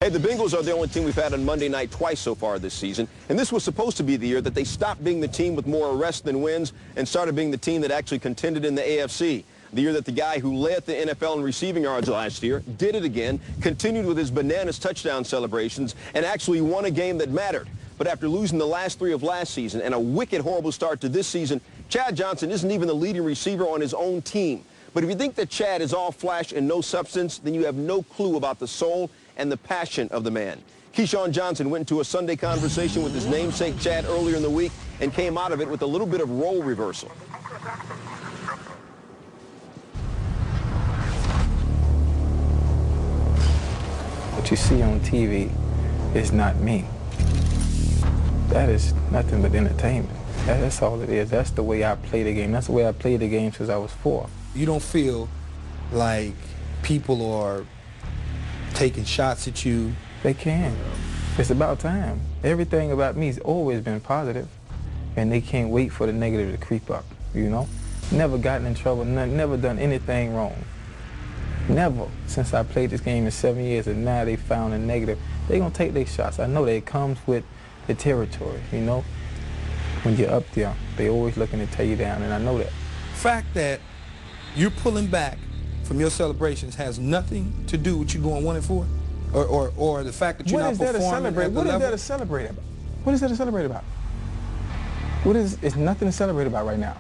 Hey, the Bengals are the only team we've had on Monday night twice so far this season, and this was supposed to be the year that they stopped being the team with more arrests than wins and started being the team that actually contended in the AFC. The year that the guy who led the NFL in receiving yards last year did it again, continued with his bananas touchdown celebrations, and actually won a game that mattered. But after losing the last three of last season and a wicked, horrible start to this season, Chad Johnson isn't even the leading receiver on his own team. But if you think that Chad is all flash and no substance, then you have no clue about the soul and the passion of the man. Keyshawn Johnson went into a Sunday conversation with his namesake Chad earlier in the week and came out of it with a little bit of role reversal. What you see on TV is not me. That is nothing but entertainment. That's all it is. That's the way I play the game. That's the way I played the game since I was 4. You don't feel like people are taking shots at you? They can. It's about time. Everything about me has always been positive, and they can't wait for the negative to creep up, you know? Never gotten in trouble, never done anything wrong. Never, since I played this game in 7 years, and now they found a negative. They're going to take their shots. I know that it comes with the territory, you know? When you're up there, they always looking to tear you down, and I know that. Fact that you're pulling back from your celebrations has nothing to do with you going 1-4, or the fact that you're not performing at the level. What is there to celebrate about? What is there to celebrate about? It's nothing to celebrate about right now.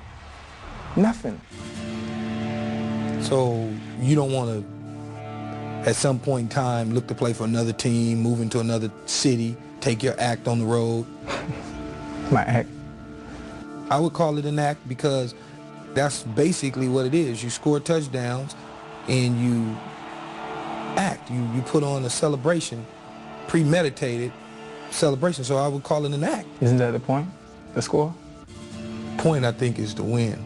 Nothing. So you don't want to, at some point in time, look to play for another team, move into another city, take your act on the road? My act? I would call it an act because that's basically what it is. You score touchdowns and you act. You put on a celebration, premeditated celebration. So I would call it an act. Isn't that the point? The score? Point, I think, is to win.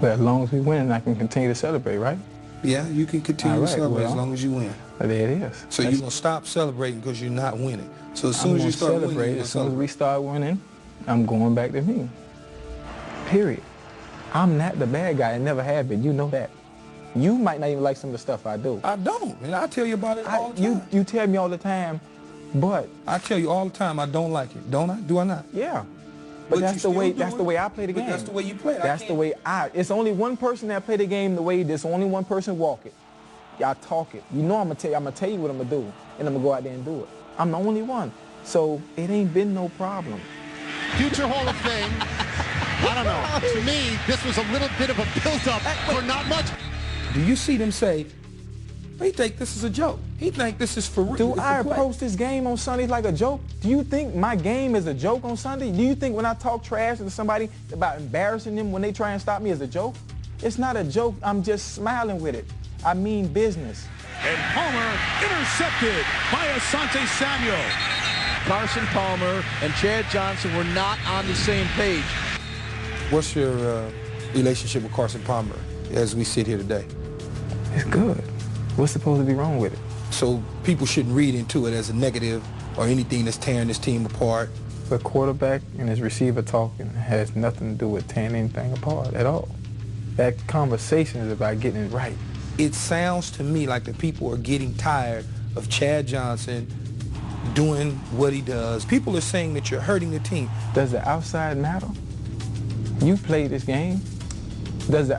But as long as we win, I can continue to celebrate, right? Yeah, you can continue to celebrate as long as you win. There it is. So you're going to stop celebrating because you're not winning. So as soon as you start winning, as soon as we start winning, I'm going back to me. Period. I'm not the bad guy. I never have been. You know that. You might not even like some of the stuff I do. I don't. And I tell you about it all the time. You tell me all the time, but I tell you all the time I don't like it. Don't I? Do I not? Yeah. But that's the way I play the game. That's the way you play it. That's the way it's only one person that play the game the way there's only one person walk it. Y'all talk it. You know I'm gonna tell you what I'm gonna do, and I'm gonna go out there and do it. I'm the only one. So it ain't been no problem. Future Hall of Fame. I don't know. To me, this was a little bit of a build-up for not much. Do you see them say, he think this is a joke? He think this is for real? Do I approach this game on Sundays like a joke? Do you think my game is a joke on Sunday? Do you think when I talk trash to somebody about embarrassing them when they try and stop me is a joke? It's not a joke. I'm just smiling with it. I mean business. And Palmer intercepted by Asante Samuel. Carson Palmer and Chad Johnson were not on the same page. What's your relationship with Carson Palmer as we sit here today? It's good. What's supposed to be wrong with it? So people shouldn't read into it as a negative or anything that's tearing this team apart. The quarterback and his receiver talking has nothing to do with tearing anything apart at all. That conversation is about getting it right. It sounds to me like the people are getting tired of Chad Johnson doing what he does. People are saying that you're hurting the team. Does the outside matter? You play this game. Does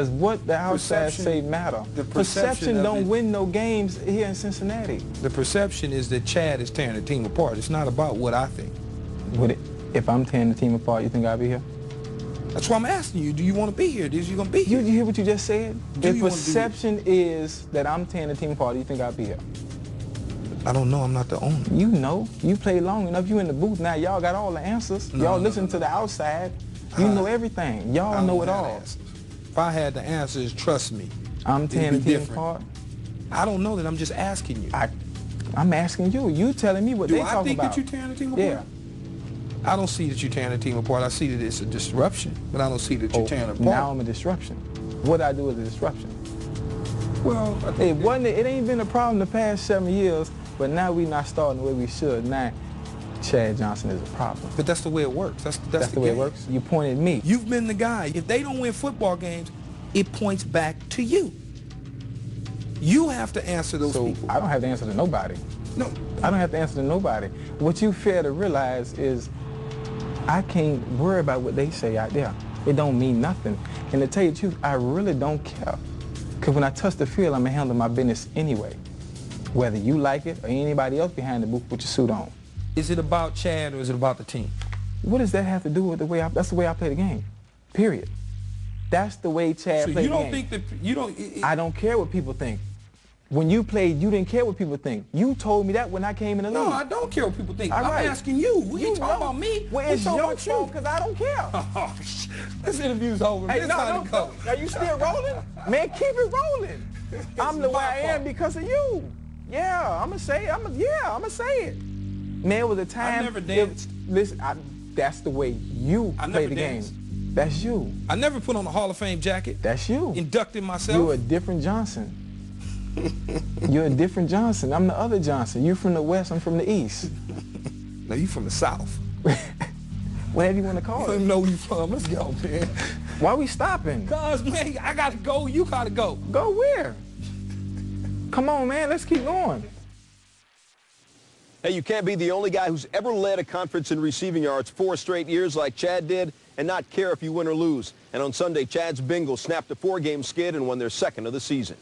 what the outside say matter? The perception don't win no games here in Cincinnati. The perception is that Chad is tearing the team apart. It's not about what I think. If I'm tearing the team apart, you think I'll be here? That's why I'm asking you. Do you want to be here? Is you going to be here? You hear what you just said? The perception is that I'm tearing the team apart. Do you think I'll be here? I don't know. I'm not the owner. You know. You play long enough. You in the booth now. Y'all got all the answers. Y'all listen to the outside. You know everything. Y'all know it all. If I had the answers, trust me. I'm tearing the team apart. I don't know that. I'm just asking you. I'm asking you. You telling me what they talking about. Do I think that you're tearing the team apart? Yeah. I don't see that you're tearing the team apart. I see that it's a disruption, but I don't see that you're tearing it apart. Now I'm a disruption. What I do is a disruption. Well, it ain't been a problem the past 7 years, but now we not starting the way we should. Now Chad Johnson is a problem. But that's the way it works. That's the way it works? You pointed at me. You've been the guy. If they don't win football games, it points back to you. You have to answer those people. I don't have to answer to nobody. No, I don't have to answer to nobody. What you fail to realize is I can't worry about what they say out there. It don't mean nothing. And to tell you the truth, I really don't care. Because when I touch the field, I'm going to handle my business anyway. Whether you like it or anybody else behind the booth with your suit on. Is it about Chad or is it about the team? What does that have to do with the way that's the way I play the game, period. That's the way Chad plays the game. So you don't think that, you don't... I don't care what people think. When you played, you didn't care what people think. You told me that when I came in the league. No, I don't care what people think. All right. I'm asking you. We ain't talking about me. Well, it's your fault because I don't care. Oh, this interview's over. Hey, no. Are you still rolling? Man, keep it rolling. I'm the way I am because of you. Yeah, I'm going to say it. I'm going to say it. Man, it was a time. I never danced. Listen, that's the way you play the game. That's you. I never put on a Hall of Fame jacket. That's you. Inducted myself. You're a different Johnson. You're a different Johnson. I'm the other Johnson. You're from the West, I'm from the East. No, you from the South. Whatever you want to call it. I don't know where you from. Let's go, man. Why are we stopping? Cause, man, I got to go. You got to go. Go where? Come on, man. Let's keep going. Hey, you can't be the only guy who's ever led a conference in receiving yards 4 straight years like Chad did and not care if you win or lose. And on Sunday, Chad's Bengals snapped a 4-game skid and won their 2nd of the season.